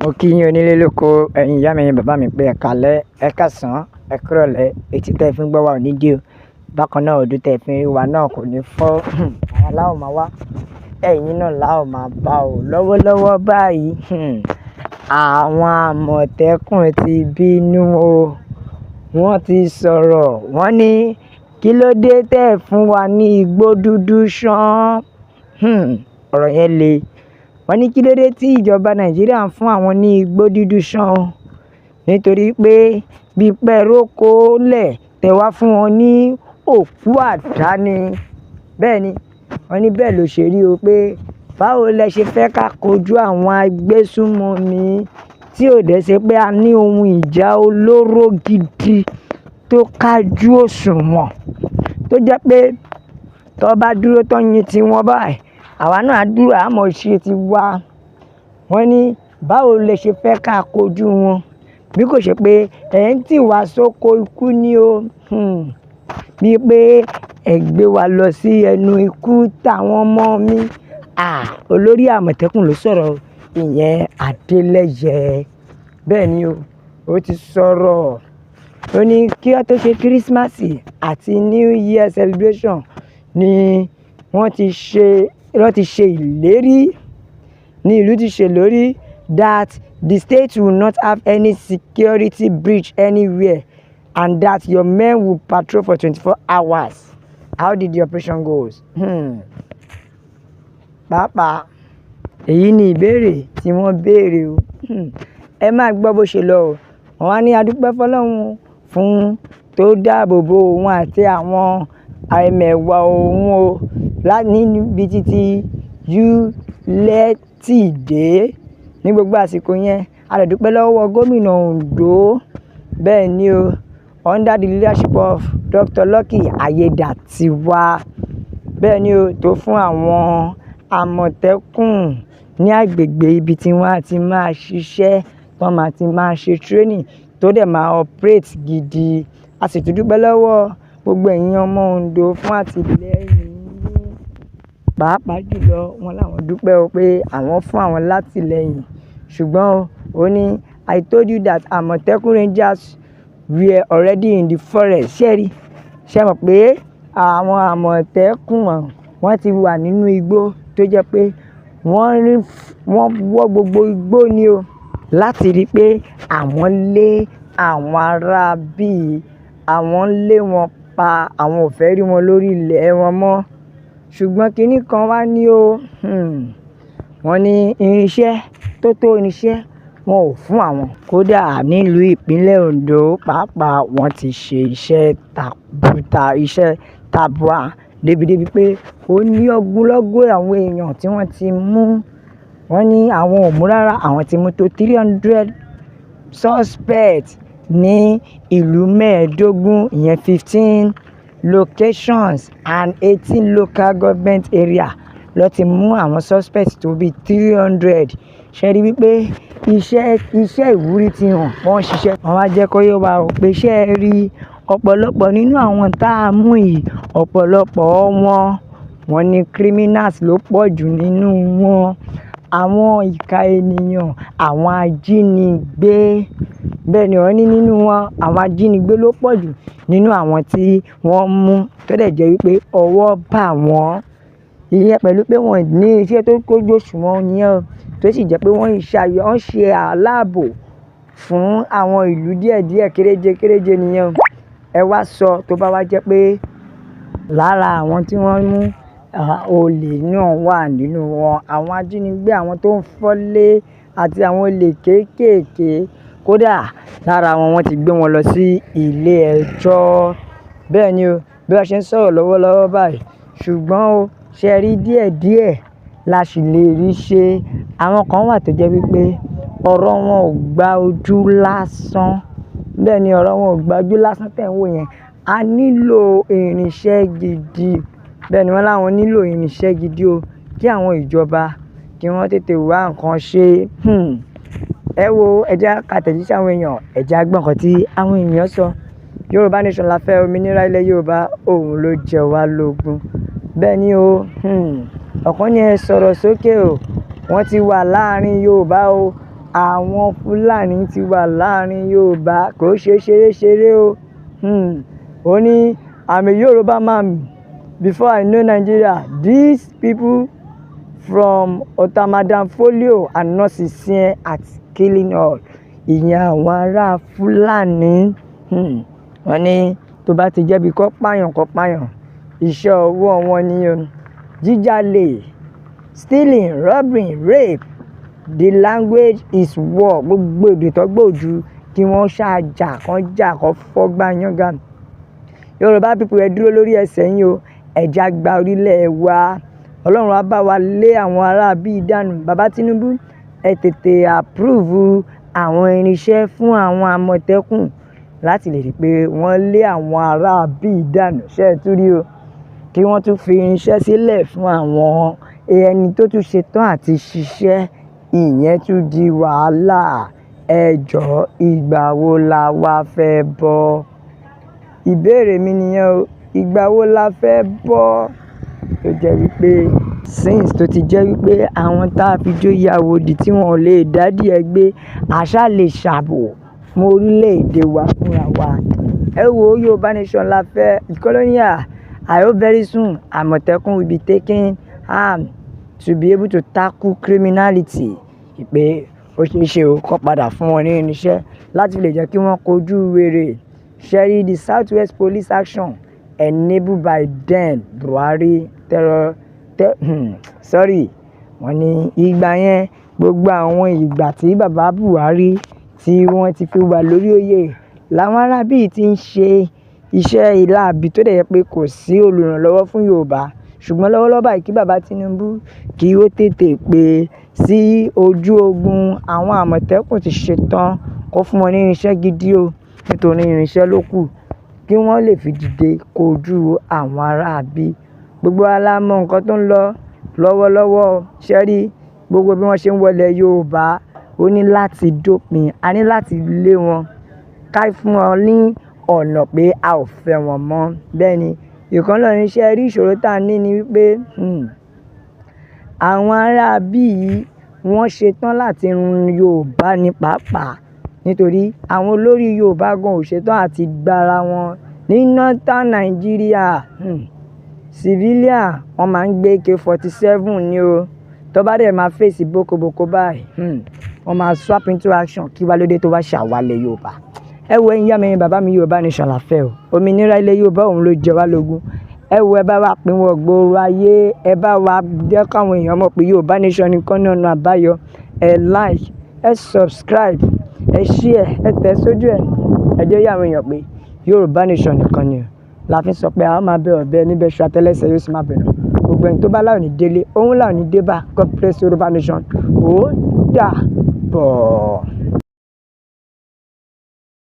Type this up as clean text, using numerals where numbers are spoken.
Mo kí yín onílé lóko, ẹ̀yin ìyá mi, ẹ̀yin bàbá mi pé ẹ káalẹ́, ẹ káàsán, ẹ kúrọ̀lẹ́, etí tẹ́ fi ń gbọ́ wa ò ní dí o. Bákan náà ojú tẹ́ fi ń rí wa náà kò ní fọ́. Àwa la ó máa wá, ẹ̀yin náà la ó máa bá o. Lọ́wọ́lọ́wọ́ báyìí, àwọn Àmọ̀tẹ́kùn ti bínú o. Wọ́n ti sọ̀rọ̀, wọ́n ní kí ló dé tẹ́ fún wa ní igbó dúdú ṣán. Ọ̀rọ̀ yẹn le. Wọ́n ní kí ló dé tí ìjọba Nàìjíríà ń fún àwọn ní igbó dúdú ṣán nítorí pé bí pẹ́rókò lẹ̀ tẹ́ wá fún wọn ní òkú àdá ni. Bẹ́ẹ̀ ni, wọ́n ní bẹ́ẹ̀ ló ṣe rí o pé báwo lẹ ṣe fẹ́ ká kojú àwọn agbésùnmọ̀mí tí ò dẹ̀ ṣe pé a ní ohun ìjà olóró gidi tó kájú òṣùwọ̀n tó jẹ́ pé tó bá dúró tó yin tí wọ́n báyìí àwa náà á dúró àmọ́ ṣe ti wá. Wọ́n ní báwo lẹ ṣe fẹ́ ká kojú wọn bí kò ṣe pé ẹ̀ ń tì wá sóko ikú ni o. Bí pé ẹ gbé wa lọ sí ẹnu ikú táwọn ọmọ mi. Olórí Àmọ̀tẹ́kùn ló sọ̀rọ̀, ìyẹn Adélẹ́yẹ. Bẹ́ẹ̀ ni o, ó ti sọ̀rọ̀. Ó ní kí wọ́n tó ṣe kírísímàsì àti New Year celebration ni wọ́n ti ṣe ìlérí ní ìlú ti ṣe lórí that the state will not have any security breach anywhere and that your men will patrol for 24 hours. How did the operation goes? Pàápàá èyí ni ìbéèrè tí wọ́n béèrè o. Ẹ máa gbọ́ bó ṣe lọ o. Wọ́n á ní adúpẹ́ fọlọ́run fún tó dáàbò bo òun àti àwọn ẹmẹ̀wà òun o níbi títí Yúlẹ́tìdé ní gbogbo àsìkò yẹn. A lè dúpẹ́ lọ́wọ́ gómìnà Ondo. Bẹ́ẹ̀ ni o, under the leadership of Dr. Lucky Ayédàtiwá. Bẹ́ẹ̀ ni o, tó fún àwọn Àmọ̀tẹ́kùn ní agbègbè ibi tí wọ́n á ti máa ṣiṣẹ́, tí wọ́n máa ti máa ṣe training tó dẹ̀ máa operate gidi. A sì tún dúpẹ́ lọ́wọ́ gbogbo ẹ̀yin ọmọ Ondo fún àtìlẹ́yìn yín. Pàápàá jùlọ wọ́n láwọn dúpẹ́ o pé àwọn fún àwọn látìlẹ́yìn. Ṣùgbọ́n ó ní I told you that Àmọ̀tẹ́kùn Rangers were already in the forest. Ṣé mọ̀ pé àwọn Àmọ̀tẹ́kùn wọ́n ti wà nínú igbó tó jẹ́ pé wọ́n wọ́ gbogbo igbó ni o láti rí pé àwọn lé àwọn ará bíi àwọn lé wọn pa, àwọn ò fẹ́ rí wọn lórí ilẹ̀ wọn mọ́. Ṣùgbọ́n kinní kan wá ní o, wọ́n ní irinṣẹ́ tó tó irinṣẹ́ wọn ò fún àwọn. Kódà nílùú ìpínlẹ̀ Ondo pàápàá wọ́n ti ṣe iṣẹ́ tabua débi pé ó ní ogunlọ́gọ̀ àwọn èèyàn tí wọ́n ti mú. Wọ́n ní àwọn ò mú rárá, àwọn ti mú tó 300 suspects ní ìlú mẹ́ẹ̀ẹ́dógún, ìyẹn 15 locations and 18 local government area ló ti mú àwọn suspects tó bí 300. Ṣé rí wípé iṣẹ́ ìwúrí ti hàn wọ́n ṣiṣẹ́. Wọ́n wá jẹ́ kó yé wa o pé ṣé ẹ rí ọ̀pọ̀lọpọ̀ nínú àwọn tá a mú yìí, ọ̀pọ̀lọpọ̀ wọn ní criminals ló pọ̀ jù nínú wọn. Àwọn ìka ènìyàn, àwọn ajínigbé. Bẹ́ẹ̀ ni wọ́n ní nínú wọn àwọn ajínigbé ló pọ̀ jù nínú àwọn tí wọ́n mú tó dẹ̀ jẹ́ wípé ọwọ́ bà wọ́n. Ìyẹn pẹ̀lú pé wọ́n ní iṣẹ́ tó kójú òṣùwọ̀n yẹn tó sì jẹ́ pé wọ́n ṣe aláàbò fún àwọn ìlú díẹ̀díẹ̀ kéréje nìyẹn. Ẹ wá sọ tó bá wá jẹ́ pé lára àwọn tí wọ́n mú olè náà wà nínú wọn, àwọn ajínigbé, àwọn tó ń fọ́lé àti àwọn olè kéékèèké. Kódà lára wọn wọ́n ti gbé wọn lọ sí ilé ẹjọ́. Bẹ́ẹ̀ ni o, bí wọ́n ṣe ń sọ̀rọ̀ lọ́wọ́lọ́wọ́ báyìí. Ṣùgbọ́n o, ṣé ẹ rí díẹ̀díẹ̀ la sì lè rí ṣe. Àwọn kan wà tó jẹ́ wípé ọ̀rọ̀ wọn ò gba ojú lásán. Bẹ́ẹ̀ ni ọ̀rọ̀ wọn ò gba ojú lásán tẹ̀ ń wò yẹn. A nílò irinṣẹ́ gidi. Bẹ́ẹ̀ ni wọ́n láwọn nílò irinṣẹ́ gidi o kí àwọn ìjọba kí wọ́n tètè wá nǹkan ṣe. Ẹ wo, ẹ jẹ́ ká tẹ̀jíṣẹ́ àwọn èèyàn, ẹ jẹ́ á gbọ́ nǹkan tí àwọn èèyàn sọ. Yorùbá nation la fẹ́, òmìnira ilẹ̀ Yorùbá òun ló jẹ wá lógún. Bẹ́ẹ̀ ni o, ọ̀kan ní ẹ sọ̀rọ̀ sókè o. Wọ́n ti wà láàrin Yorùbá o. àwọn Fúlàní ti wà láàrin Yorùbá, kò ṣe ṣeré o. Ó ní I'm a Yoruba man before I know Nigeria. These people from Otamadanfolio are not sincere at killing all. Ìyẹn àwọn ará Fúlàní. Wọ́n ní tó bá ti jẹ́bi kó pààyàn, iṣẹ́ ọwọ́ wọn ni o. Jíjalè, stealing, robbery, rape, the language is war. Gbogbo èdè tó gbòòjú kí wọ́n ṣáàjà, kán fọ́gbá yángá. Yorùbá people ẹ dúró lórí ẹsẹ̀ yín o. Ẹ̀já gba orílẹ̀ wa. Ọlọ́run á bá wa lé àwọn ará bí dànù. Bàbá Tinubu, ẹ tètè approve àwọn irinṣẹ́ fún àwọn Àmọ̀tẹ́kùn láti lè rí pé wọ́n lé àwọn ará bí dànù. Ṣé ẹ tún rí o? Kí wọ́n tún fi irinṣẹ́ sílẹ̀ fún àwọn ẹni tó tún ṣetán àti ṣiṣẹ́. Ìyẹn tún di wàhálà. Ẹ jọ̀ọ́, ìgbà wo la wá fẹ́ bọ́? Ìbéèrè mi nìyẹn o. Ìgbà wo la fẹ́ bọ́? Tó jẹ́ wípé since tó ti jẹ́ wípé àwọn tá a fi joyè àwòdì tí wọn ò lè dádì ẹ gbé, àṣà lè ṣàbò fún orílẹ̀-èdè wa fúnra wa. Ẹ wo Yorùbá nation la fẹ́. Colonial, I hope very soon Àmọ̀tẹ́kùn will be taking to be able to tackle criminality. Ìpè ó ṣeé ṣe o kó padà fún wọn ní irinṣẹ́ láti lè jẹ́ kí wọ́n kojú wèrè. Ṣẹ́rí the Southwest Police Action enabled by then Buhari wọ́n ní ìgbà yẹn, gbogbo àwọn ìgbà tí bàbá Buhari tí wọ́n ti fi wà lórí oyè làwọn arábí ti ń ṣe iṣẹ́ ìláàbí tó dẹ̀ yẹ pé kò sí olùrànlọ́wọ́ fún Yorùbá. Ṣùgbọ́n lọ́wọ́lọ́wọ́ báyìí kí bàbá Tinubu kí ó tètè pé sí ojú ogun. Àwọn Àmọ̀tẹ́kùn ti ṣetán kó fún wọn ní irinṣẹ́ gidi o, nítorí irinṣẹ́ ló kù kí wọ́n lè fi dìde kojú àwọn ará bí. Gbogbo wa la mọ nǹkan tó ń lọ lọ́wọ́lọ́wọ́. Ṣẹ́rí gbogbo bí wọ́n ṣe ń wọlé Yorùbá, ó ní láti dópin. A ní láti lé wọn ká fún wọn ní ọ̀nà pé a ò fẹ́ wọn mọ́. Bẹ́ẹ̀ ni ìkan náà ní iṣẹ́ rí ìṣòro tá a ní ni wípé àwọn ará bí yìí wọ́n ṣetán láti run Yorùbá ní pàápàá, nítorí àwọn olórí Yorùbá gan ò ṣetán àti gbára wọn ní Northern Nigeria. Civilian wọ́n máa ń gbé AK-47 ní o. Tó bá dẹ̀ máa fèsì bókobòko báyìí, wọ́n máa swap into action. Kí wá lóde tó wá ṣàwálẹ̀ Yorùbá? Ẹ wo ẹ̀yin ìyá mi, bàbá mi, Yorùbá nation la fẹ́ o. Òmìnira ilẹ̀ Yorùbá òun ló jẹ wá lógún. Ẹ wo, ẹ bá wa pín wọ gbòòrò ayé. Ẹ bá wa jẹ́ káwọn èèyàn mọ̀ pé Yorùbá nation nìkan ní ọ̀nà àbáyọ. Ẹ like, ẹ subscribe, ẹ share, ẹ tẹ̀ sójú ẹ̀. Ẹ jẹ́ yà àwọn èèyàn pé Yorùbá nation nìkan ni o. La fi sọ pé a máa bẹ ọ̀bẹ níbẹ̀ ṣu àtẹ́lẹsẹ̀ yóò sì máa bẹ̀rẹ̀. Gbogbo ẹni tó bá láwọn ní délé, òun láwọn ní débà. God bless Yorùbá nation. Ó dàbọ̀.